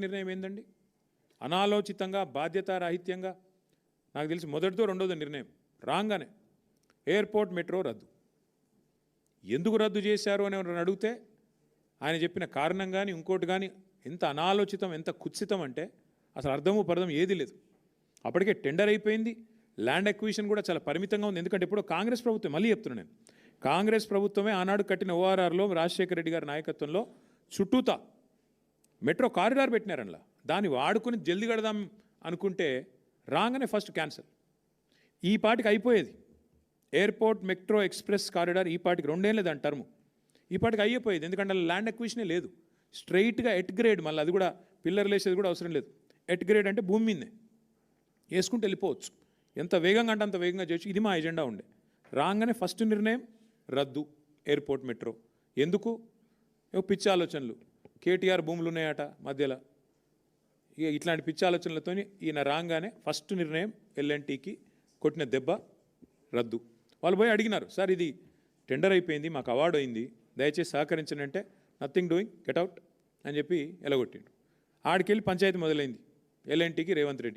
నిర్ణయం ఏందండి? అనాలోచితంగా బాధ్యతారాహిత్యంగా నాకు తెలిసి మొదటిదో రెండోదో నిర్ణయం రాగానే ఎయిర్పోర్ట్ మెట్రో రద్దు. ఎందుకు రద్దు చేశారు అని ఎవరైనా అడిగితే ఆయన చెప్పిన కారణం కానీ ఇంకోటి కానీ ఎంత అనాలోచితం, ఎంత కుత్సితం అంటే అసలు అర్థము పర్థం ఏది లేదు. అప్పటికే టెండర్ అయిపోయింది, ల్యాండ్ అక్విజిషన్ కూడా చాలా పరిమితంగా ఉంది. ఎందుకంటే ఇప్పుడు కాంగ్రెస్ ప్రభుత్వం, మళ్ళీ చెప్తున్నాను నేను, కాంగ్రెస్ ప్రభుత్వమే ఆనాడు కట్టిన ఓఆర్ఆర్లో రాజశేఖర రెడ్డి గారి నాయకత్వంలో చుట్టూతా మెట్రో కారిడార్ పెట్టినారనలా. దాన్ని వాడుకుని జల్దీ కడదాం అనుకుంటే రాగానే ఫస్ట్ క్యాన్సల్. ఈ పాటికి అయిపోయేది ఎయిర్పోర్ట్ మెట్రో ఎక్స్ప్రెస్ కారిడార్, ఈ పాటికి 2 ఏళ్ళు దాని టర్ము, ఈ పాటికి అయిపోయేది. ఎందుకంటే ల్యాండ్ అక్విజిషనే లేదు. స్ట్రైట్గా ఎట్ గ్రేడ్, మళ్ళీ అది కూడా పిల్లర్లు వేసేది కూడా అవసరం లేదు. ఎట్ గ్రేడ్ అంటే భూమి మీదే వేసుకుంటూ వెళ్ళిపోవచ్చు. ఎంత వేగంగా అంటే అంత వేగంగా చేయొచ్చు. ఇది మా ఎజెండా ఉండే. రాగానే ఫస్ట్ నిర్ణయం రద్దు ఎయిర్పోర్ట్ మెట్రో. ఎందుకు? పిచ్చి ఆలోచనలు. కేటీఆర్ భూములు ఉన్నాయట మధ్యలో, ఇక ఇట్లాంటి పిచ్చి ఆలోచనలతో ఈయన రాగానే ఫస్ట్ నిర్ణయం ఎల్ఎన్టీకి కొట్టిన దెబ్బ రద్దు. వాళ్ళు పోయి అడిగినారు, సార్ ఇది టెండర్ అయిపోయింది, మాకు అవార్డు అయింది, దయచేసి సహకరించండి అంటే నథింగ్ డూయింగ్, గెట్ అవుట్ అని చెప్పి ఎలగొట్టిండు. ఆడికెళ్ళి పంచాయతీ మొదలైంది ఎల్ఎన్టీకి రేవంత్ రెడ్డి.